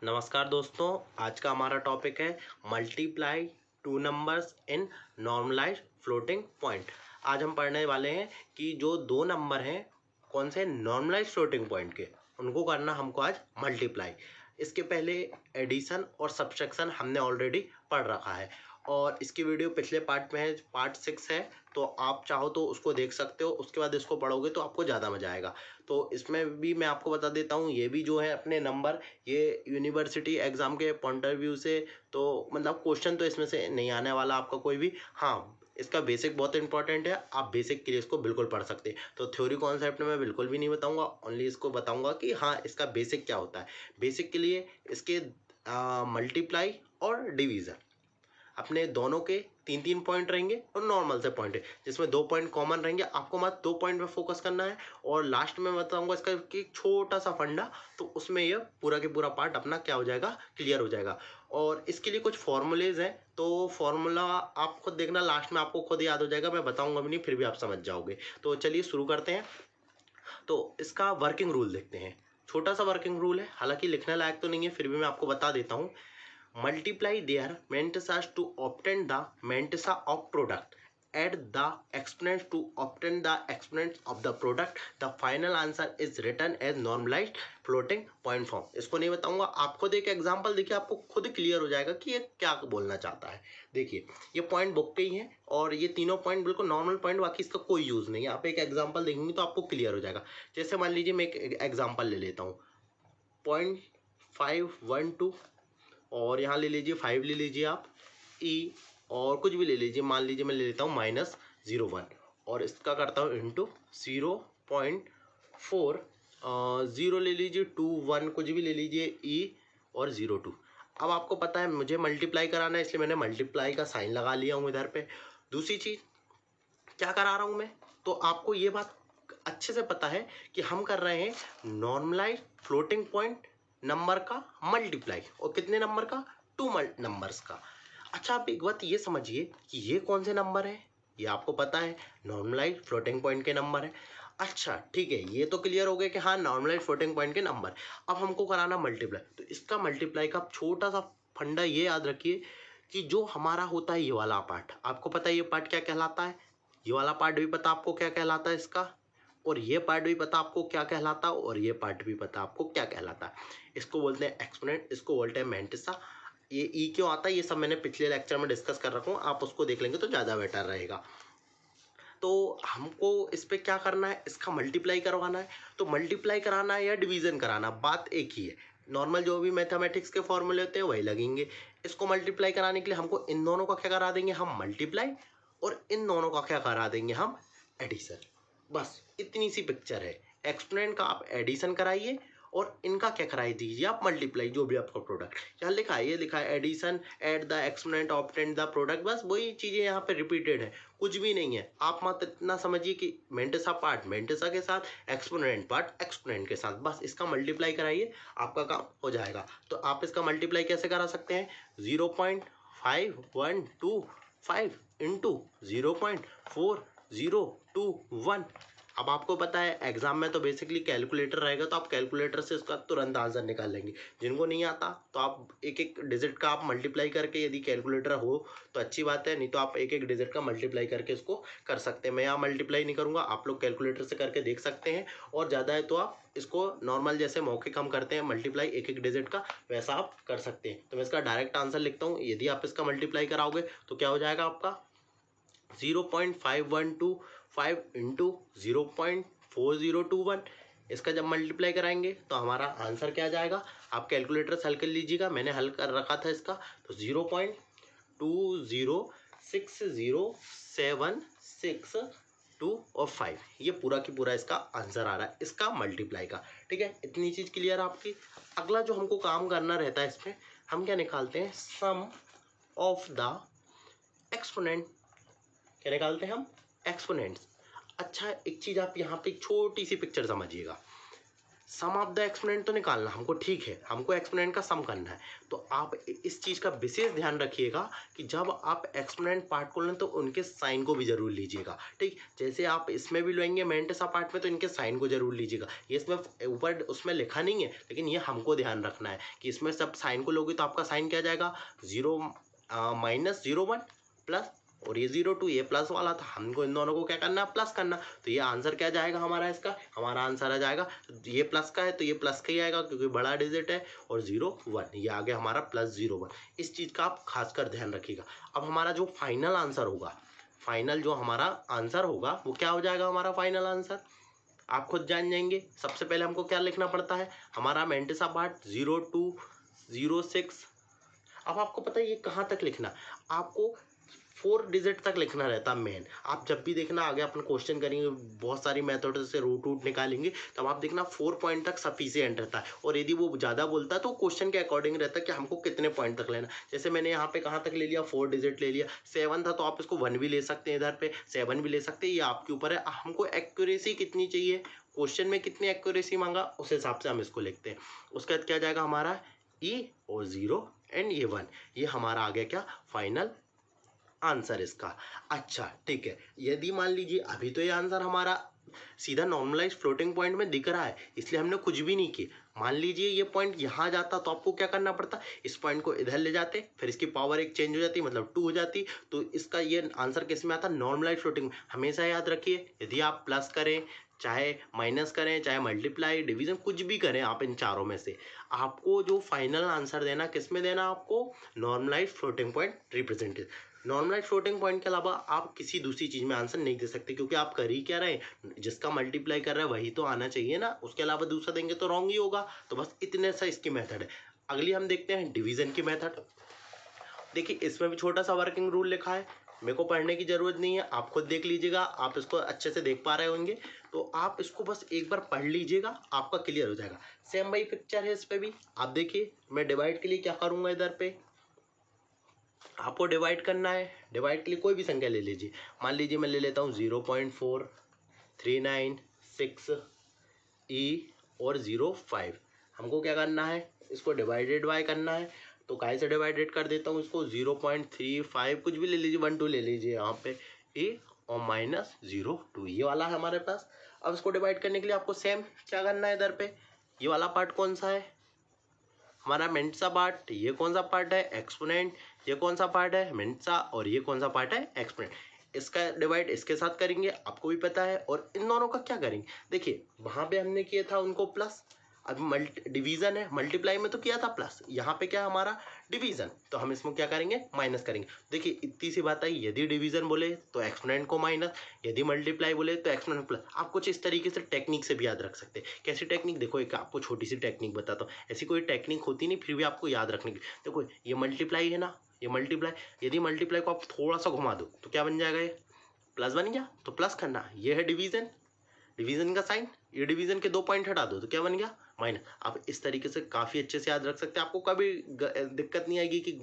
नमस्कार दोस्तों, आज का हमारा टॉपिक है multiply two numbers in normalized floating point. आज हम पढ़ने वाले हैं कि जो दो नंबर हैं कौन से नॉर्मलाइज्ड फ्लोटिंग पॉइंट के, उनको करना हमको आज मल्टीप्लाई। इसके पहले एडिशन और सब्ट्रैक्शन हमने ऑलरेडी पढ़ रखा है और इसकी वीडियो पिछले पार्ट में है, पार्ट 6 है, तो आप चाहो तो उसको देख सकते हो। उसके बाद इसको पढ़ोगे तो आपको ज़्यादा मजा आएगा। तो इसमें भी मैं आपको बता देता हूँ, ये भी जो है अपने नंबर, ये यूनिवर्सिटी एग्ज़ाम के पॉइंट ऑफ व्यू से तो मतलब क्वेश्चन तो इसमें से नहीं आने वाला आपका कोई भी। हाँ, इसका बेसिक बहुत इंपॉर्टेंट है, आप बेसिक के लिए इसको बिल्कुल पढ़ सकते हैं। तो थ्योरी कॉन्सेप्ट में बिल्कुल भी नहीं बताऊंगा, ओनली इसको बताऊंगा कि हाँ इसका बेसिक क्या होता है। बेसिक के लिए इसके मल्टीप्लाई और डिवीज़न अपने दोनों के 3-3 पॉइंट रहेंगे और नॉर्मल से पॉइंट है जिसमें 2 पॉइंट कॉमन रहेंगे। आपको मात्र 2 पॉइंट पे फोकस करना है और लास्ट में बताऊंगा इसका कि छोटा सा फंडा, तो उसमें ये पूरा के पूरा पार्ट अपना क्या हो जाएगा, क्लियर हो जाएगा। और इसके लिए कुछ फॉर्मूलेज हैं, तो फॉर्मूला आप खुद देखना, लास्ट में आपको खुद याद हो जाएगा, मैं बताऊंगा भी नहीं फिर भी आप समझ जाओगे। तो चलिए शुरू करते हैं। तो इसका वर्किंग रूल देखते हैं। छोटा सा वर्किंग रूल है, हालांकि लिखने लायक तो नहीं है, फिर भी मैं आपको बता देता हूँ। Multiply their mantisas to obtain the mantissa of product. Add the exponents to obtain the exponents of the product. The final answer is written as normalized floating point form. इसको नहीं बताऊंगा, आप खुद एक एग्जांपल देखिए, आपको खुद क्लियर हो जाएगा कि ये क्या बोलना चाहता है। देखिए ये पॉइंट बुक के ही है और ये तीनों पॉइंट बिल्कुल नॉर्मल पॉइंट, बाकी इसका कोई यूज नहीं है। आप एक एग्जांपल देखेंगे तो आपको क्लियर हो जाएगा। जैसे मान लीजिए मैं एक एग्जांपल ले लेता हूँ, 0.512 और यहाँ ले लीजिए 5 ले लीजिए आप, ई और कुछ भी ले लीजिए, मान लीजिए मैं ले लेता हूँ -0.1 और इसका करता हूँ इंटू 0.4, 0 ले लीजिए, 2 1 कुछ भी ले लीजिए, ई और 0 2। अब आपको पता है मुझे मल्टीप्लाई कराना है, इसलिए मैंने मल्टीप्लाई का साइन लगा लिया हूँ इधर पे। दूसरी चीज़ क्या करा रहा हूँ मैं, तो आपको ये बात अच्छे से पता है कि हम कर रहे हैं नॉर्मलाइज फ्लोटिंग पॉइंट नंबर का मल्टीप्लाई, और कितने नंबर का, 2 नंबर्स का। अच्छा आप एक बात ये समझिए कि ये कौन से नंबर है, ये आपको पता है नॉर्मलाइज फ्लोटिंग पॉइंट के नंबर है। अच्छा ठीक है, ये तो क्लियर हो गया कि हाँ नॉर्मलाइज फ्लोटिंग पॉइंट के नंबर। अब हमको कराना मल्टीप्लाई, तो इसका मल्टीप्लाई का छोटा सा फंडा ये याद रखिए कि जो हमारा होता है ये वाला पार्ट, आपको पता है ये पार्ट क्या कहलाता है, ये वाला पार्ट भी पता आपको क्या कहलाता है इसका, और ये पार्ट भी पता आपको क्या कहलाता है, और ये पार्ट भी पता आपको क्या कहलाता है। इसको बोलते हैं एक्सपोनेंट, इसको बोलते हैं मैंटिसा। ये ई क्यों आता है ये सब मैंने पिछले लेक्चर में डिस्कस कर रखा हूँ, आप उसको देख लेंगे तो ज़्यादा बेटर रहेगा। तो हमको इस पर क्या करना है, इसका मल्टीप्लाई करवाना है। तो मल्टीप्लाई कराना है या डिवीज़न कराना, बात एक ही है। नॉर्मल जो भी मैथमेटिक्स के फॉर्मूले होते हैं वही लगेंगे। इसको मल्टीप्लाई कराने के लिए हमको इन दोनों का क्या करा देंगे, हम मल्टीप्लाई, और इन दोनों का क्या करा देंगे, हम एडिशन। बस इतनी सी पिक्चर है। एक्सपोनेंट का आप एडिशन कराइए और इनका क्या कराई दीजिए आप मल्टीप्लाई, जो भी आपका प्रोडक्ट यहाँ लिखा है, ये लिखा है addition at the exponent obtained the product. बस वही चीज़ें यहाँ पे रिपीटेड है, कुछ भी नहीं है। आप मात्र इतना समझिए कि मेंटिसा पार्ट मेंटिसा के साथ, एक्सपोनेंट पार्ट एक्सपोनेंट के साथ, बस इसका मल्टीप्लाई कराइए, आपका काम हो जाएगा। तो आप इसका मल्टीप्लाई कैसे करा सकते हैं, 0.5125 इंटू 0.4021। अब आपको पता है एग्जाम में तो बेसिकली कैलकुलेटर रहेगा, तो आप कैलकुलेटर से इसका तुरंत आंसर निकाल लेंगे। जिनको नहीं आता तो आप एक एक डिजिट का आप मल्टीप्लाई करके, यदि कैलकुलेटर हो तो अच्छी बात है, नहीं तो आप एक एक डिजिट का मल्टीप्लाई करके इसको कर सकते हैं। मैं यहाँ मल्टीप्लाई नहीं करूँगा, आप लोग कैलकुलेटर से करके देख सकते हैं, और ज़्यादा है तो आप इसको नॉर्मल जैसे मौखिक हम करते हैं मल्टीप्लाई एक एक डिजिट का, वैसा आप कर सकते हैं। तो मैं इसका डायरेक्ट आंसर लिखता हूँ, यदि आप इसका मल्टीप्लाई कराओगे तो क्या हो जाएगा आपका 0.5125 इंटू 0.4021। इसका जब मल्टीप्लाई कराएंगे तो हमारा आंसर क्या आ जाएगा, आप कैलकुलेटर से हल कर लीजिएगा, मैंने हल कर रखा था इसका। तो 0.2060762 और 5, ये पूरा की पूरा इसका आंसर आ रहा है इसका मल्टीप्लाई का। ठीक है, इतनी चीज़ क्लियर आपकी। अगला जो हमको काम करना रहता है इसमें, हम क्या निकालते हैं, सम ऑफ द एक्सपोनेंट। क्या निकालते हैं हम, एक्सपोनेंट्स। अच्छा एक चीज़ आप यहाँ पे छोटी सी पिक्चर समझिएगा, सम ऑफ द एक्सपोनेंट तो निकालना हमको, ठीक है, हमको एक्सपोनेंट का सम करना है। तो आप इस चीज़ का विशेष ध्यान रखिएगा कि जब आप एक्सपोनेंट पार्ट को लें तो उनके साइन को भी जरूर लीजिएगा, ठीक। जैसे आप इसमें भी लेंगे मेंटेसा पार्ट में तो इनके साइन को जरूर लीजिएगा। ये इसमें ऊपर उसमें लिखा नहीं है, लेकिन ये हमको ध्यान रखना है कि इसमें सब साइन को लोगे तो आपका साइन क्या जाएगा, 0 -01 प्लस, और ये 0 2, ये प्लस वाला था, हमको इन दोनों को क्या करना है, प्लस करना। तो ये आंसर क्या जाएगा हमारा, इसका हमारा आंसर आ जाएगा, ये प्लस का है तो ये प्लस का ही आएगा क्योंकि बड़ा डिजिट है, और 0 1 ये आ गया हमारा +0 1। इस चीज़ का आप खासकर ध्यान रखिएगा। अब हमारा जो फाइनल आंसर होगा, फाइनल जो हमारा आंसर होगा वो क्या हो जाएगा, हमारा फाइनल आंसर आप खुद जान जाएंगे। सबसे पहले हमको क्या लिखना पड़ता है, हमारा मेंटेसा पार्ट 0 2 0 6। अब आपको पता है ये कहाँ तक लिखना, आपको 4 डिजिट तक लिखना रहता है मेन। आप जब भी देखना आगे अपन क्वेश्चन करेंगे, बहुत सारी मेथड से रूट वूट निकालेंगे, तब आप देखना 4 पॉइंट तक सफिशिएंट रहता है। और यदि वो ज़्यादा बोलता है तो क्वेश्चन के अकॉर्डिंग रहता है कि हमको कितने पॉइंट तक लेना। जैसे मैंने यहाँ पे कहाँ तक ले लिया, 4 डिजिट ले लिया। 7 था तो आप इसको 1 भी ले सकते हैं, इधर पे 7 भी ले सकते हैं, ये आपके ऊपर है। हमको एक्यूरेसी कितनी चाहिए, क्वेश्चन में कितनी एक्यूरेसी मांगा उस हिसाब से हम इसको लिखते हैं। उसके बाद क्या जाएगा हमारा ई और 0 एंड ये 1, ये हमारा आ गया क्या, फाइनल आंसर इसका। अच्छा ठीक है, यदि मान लीजिए अभी तो ये आंसर हमारा सीधा नॉर्मलाइज फ्लोटिंग पॉइंट में दिख रहा है, इसलिए हमने कुछ भी नहीं किया। मान लीजिए ये पॉइंट यहाँ जाता तो आपको क्या करना पड़ता, इस पॉइंट को इधर ले जाते, फिर इसकी पावर एक चेंज हो जाती, मतलब 2 हो जाती, तो इसका ये आंसर किस में आता, नॉर्मलाइज फ्लोटिंग। हमेशा याद रखिए, यदि आप प्लस करें, चाहे माइनस करें, चाहे मल्टीप्लाई डिवीजन, कुछ भी करें आप इन चारों में से, आपको जो फाइनल आंसर देना किस में देना, आपको normalize floating point represented. Normalize floating point के अलावा आप किसी दूसरी चीज़ में आंसर नहीं दे सकते, क्योंकि आप कर ही क्या रहे हैं, जिसका मल्टीप्लाई कर रहे हैं वही तो आना चाहिए ना, उसके अलावा दूसरा देंगे तो रॉन्ग ही होगा। तो बस इतने सा इसकी मेथड है। अगली हम देखते हैं डिवीजन की मेथड। देखिए इसमें भी छोटा सा वर्किंग रूल लिखा है, मेरे को पढ़ने की जरूरत नहीं है, आप खुद देख लीजिएगा, आप इसको अच्छे से देख पा रहे होंगे, तो आप इसको बस एक बार पढ़ लीजिएगा, आपका क्लियर हो जाएगा। सेम वही पिक्चर है इस पे भी, आप देखिए मैं डिवाइड के लिए क्या करूँगा, इधर पे आपको डिवाइड करना है। डिवाइड के लिए कोई भी संख्या ले लीजिए, मान लीजिए मैं ले लेता हूँ 0.4396 ई और 0.5। हमको क्या करना है, इसको डिवाइडेड बाय करना है। तो काहे से डिवाइडेड कर देता हूँ इसको, 0.35 कुछ भी ले लीजिए, 1 2 ले लीजिए यहाँ पे, ए और -0.2 ये वाला है हमारे पास। अब इसको डिवाइड करने के लिए आपको सेम क्या करना है, इधर पे ये वाला पार्ट कौन सा है, हमारा मेंटेसा पार्ट, ये कौन सा पार्ट है, एक्सपोनेंट, ये कौन सा पार्ट है, मेंटेसा, और ये कौन सा पार्ट है, एक्सपोनेंट। इसका डिवाइड इसके साथ करेंगे, आपको भी पता है। और इन दोनों का क्या करेंगे, देखिए वहां पे हमने किया था उनको प्लस, अब डिवीजन है, मल्टीप्लाई में तो किया था प्लस, यहाँ पे क्या हमारा डिवीजन, तो हम इसमें क्या करेंगे, माइनस करेंगे। देखिए इतनी सी बात आई, यदि डिवीजन बोले तो एक्सपोनेंट को माइनस, यदि मल्टीप्लाई बोले तो एक्सपोनेंट प्लस। आप कुछ इस तरीके से टेक्निक से भी याद रख सकते हैं। कैसी टेक्निक, देखो एक आपको छोटी सी टेक्निक बताता हूँ, ऐसी कोई टेक्निक होती नहीं, फिर भी आपको याद रखने की। देखो ये मल्टीप्लाई है ना, ये मल्टीप्लाई, यदि मल्टीप्लाई को आप थोड़ा सा घुमा दो तो क्या बन जाएगा, ये प्लस बन गया, तो प्लस करना। ये है डिवीजन, डिवीजन का साइन, ये डिवीजन के 2 पॉइंट हटा दो तो क्या बन गया, माइनस। आप इस तरीके से काफ़ी अच्छे से याद रख सकते हैं, आपको कभी दिक्कत नहीं आएगी कि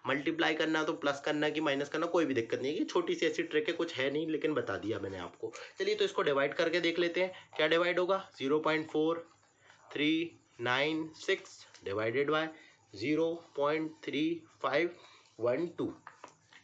मल्टीप्लाई करना तो प्लस करना कि माइनस करना, कोई भी दिक्कत नहीं आएगी। छोटी सी ऐसी ट्रिक है, कुछ है नहीं, लेकिन बता दिया मैंने आपको। चलिए तो इसको डिवाइड करके देख लेते हैं, क्या डिवाइड होगा, 0.4396 डिवाइडेड बाय 0.3512,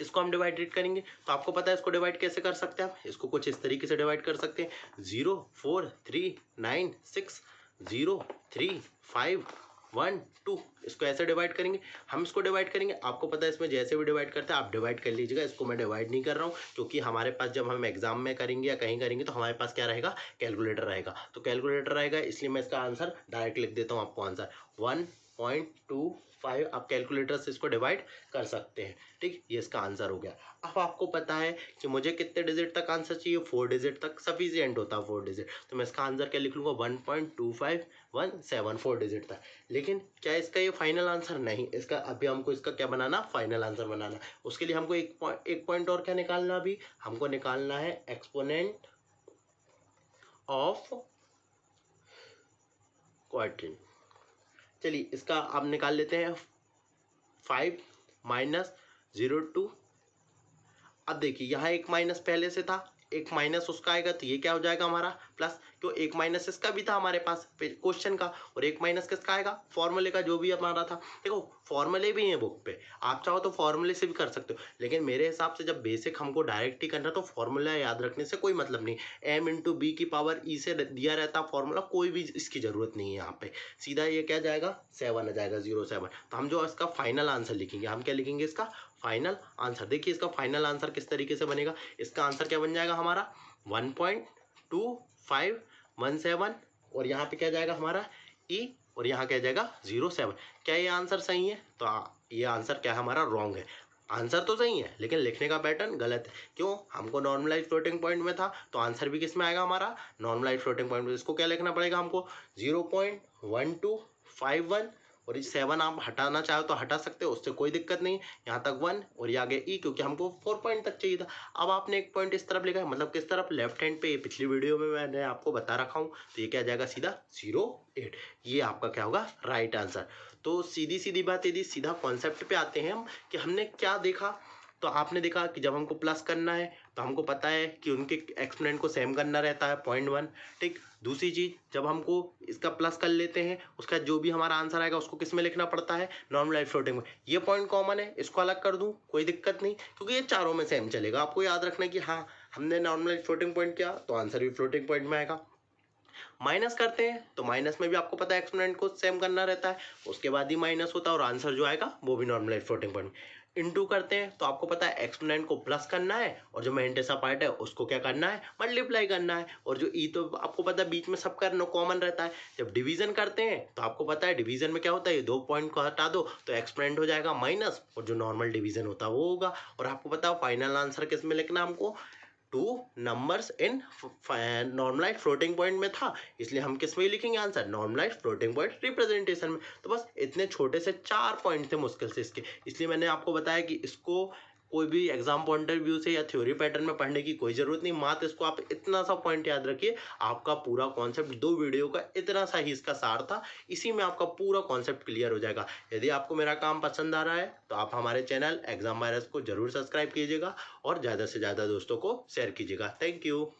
इसको हम डिवाइडेड करेंगे। तो आपको पता है इसको डिवाइड कैसे कर सकते हैं, आप इसको कुछ इस तरीके से डिवाइड कर सकते हैं, 0.4396 0.3512, इसको ऐसे डिवाइड करेंगे। हम इसको डिवाइड करेंगे, आपको पता है इसमें जैसे भी डिवाइड करते हैं आप डिवाइड कर लीजिएगा, इसको मैं डिवाइड नहीं कर रहा हूँ, क्योंकि हमारे पास जब हम एग्जाम में करेंगे या कहीं करेंगे तो हमारे पास क्या रहेगा, कैलकुलेटर रहेगा। तो कैलकुलेटर रहेगा, इसलिए मैं इसका आंसर डायरेक्ट लिख देता हूँ आपको, आंसर 1.25, आप कैलकुलेटर से इसको डिवाइड कर सकते हैं, ठीक। ये इसका आंसर हो गया। अब आपको पता है कि मुझे कितने डिजिट तक आंसर चाहिए, 4 डिजिट तक सफिशिएंट होता है, 4 डिजिट, तो मैं इसका आंसर क्या लिख लूँगा, 1.2517 4 डिजिट तक। लेकिन क्या इसका ये फाइनल आंसर नहीं, इसका अभी हमको इसका क्या बनाना, फाइनल आंसर बनाना। उसके लिए हमको एक पॉइंट और क्या निकालना, अभी हमको निकालना है एक्सपोनेंट ऑफ क्वाड्रेंट। चलिए इसका आप निकाल लेते हैं, 5 -0.2। अब देखिए यहाँ एक माइनस पहले से था, एक माइनस उसका आएगा, तो ये क्या हो जाएगा हमारा प्लस, क्यों, एक माइनस इसका भी था हमारे पास क्वेश्चन का, और एक माइनस किसका आएगा, फॉर्मूले का जो भी हमारा था। देखो फॉर्मूले भी हैं बुक पे, आप चाहो तो फॉर्मूले से भी कर सकते हो, लेकिन मेरे हिसाब से जब बेसिक हमको डायरेक्ट ही करना तो फॉर्मूला याद रखने से कोई मतलब नहीं। m इंटू बी की पावर ई से दिया रहता फॉर्मूला, कोई भी इसकी जरूरत नहीं है। यहाँ पे सीधा ये क्या जाएगा, 7 आ जाएगा, 07। तो हम जो इसका फाइनल आंसर लिखेंगे, हम क्या लिखेंगे, इसका फाइनल आंसर। देखिए इसका फाइनल आंसर किस तरीके से बनेगा, इसका आंसर क्या बन जाएगा हमारा 1.2517, और यहाँ पे क्या जाएगा हमारा ई, और यहाँ क्या जाएगा 07। क्या ये आंसर सही है, तो ये आंसर क्या हमारा रॉन्ग है। आंसर तो सही है लेकिन लिखने का पैटर्न गलत है। क्यों, हमको नॉर्मलाइज फ्लोटिंग पॉइंट में था, तो आंसर भी किस में आएगा हमारा, नॉर्मलाइज फ्लोटिंग पॉइंट में। इसको क्या लिखना पड़ेगा हमको, 0.1251, और ये 7 आप हटाना चाहो तो हटा सकते हो, उससे कोई दिक्कत नहीं। यहाँ तक 1 और ये आगे ई, क्योंकि हमको 4 पॉइंट तक चाहिए था। अब आपने एक पॉइंट इस तरफ लिखा है, मतलब किस तरफ, लेफ्ट हैंड पे। ये पिछली वीडियो में मैंने आपको बता रखा हूँ, तो ये क्या जाएगा सीधा 08। ये आपका क्या होगा, राइट आंसर। तो सीधी सीधी बात, यदि सीधा कॉन्सेप्ट पे आते हैं हम कि हमने क्या देखा, तो आपने देखा कि जब हमको प्लस करना है तो हमको पता है कि उनके एक्सपोनेंट को सेम करना रहता है 0.1, ठीक। दूसरी चीज, जब हमको इसका प्लस कर लेते हैं, उसका जो भी हमारा आंसर आएगा उसको किस में लिखना पड़ता है, नॉर्मलाइज फ्लोटिंग में। ये पॉइंट कॉमन है, इसको अलग कर दूं कोई दिक्कत नहीं, क्योंकि ये चारों में सेम चलेगा। आपको याद रखना है कि हाँ, हमने नॉर्मलाइज फ्लोटिंग पॉइंट किया तो आंसर भी फ्लोटिंग पॉइंट में आएगा। माइनस करते हैं तो माइनस में भी आपको पता है एक्सपोनेंट को सेम करना रहता है, उसके बाद ही माइनस होता है, और आंसर जो आएगा वो भी नॉर्मलाइज फ्लोटिंग पॉइंट। इनटू करते हैं तो आपको पता है एक्सपोनेंट को प्लस करना है, और जो मेंटेसा पार्ट है उसको क्या करना है, मल्टीप्लाई करना है, और जो ई तो आपको पता है बीच में सब करना कॉमन रहता है। जब डिवीजन करते हैं तो आपको पता है डिवीजन में क्या होता है, ये 2 पॉइंट को हटा दो तो एक्सपोनेंट हो जाएगा माइनस, और जो नॉर्मल डिवीजन होता है वो होगा। और आपको पता है फाइनल आंसर किस में लिखना हमको, 2 numbers in normalize floating point में था, इसलिए हम किस में लिखेंगे answer, normalize floating point representation में। तो बस इतने छोटे से 4 पॉइंट थे मुश्किल से इसके, इसलिए मैंने आपको बताया कि इसको कोई भी एग्जाम पॉइंट ऑफ व्यू से या थ्योरी पैटर्न में पढ़ने की कोई जरूरत नहीं। मात्र इसको आप इतना सा पॉइंट याद रखिए, आपका पूरा कॉन्सेप्ट 2 वीडियो का इतना सा ही इसका सार था, इसी में आपका पूरा कॉन्सेप्ट क्लियर हो जाएगा। यदि आपको मेरा काम पसंद आ रहा है तो आप हमारे चैनल एग्जाम वायरस को जरूर सब्सक्राइब कीजिएगा, और ज़्यादा से ज़्यादा दोस्तों को शेयर कीजिएगा। Thank you.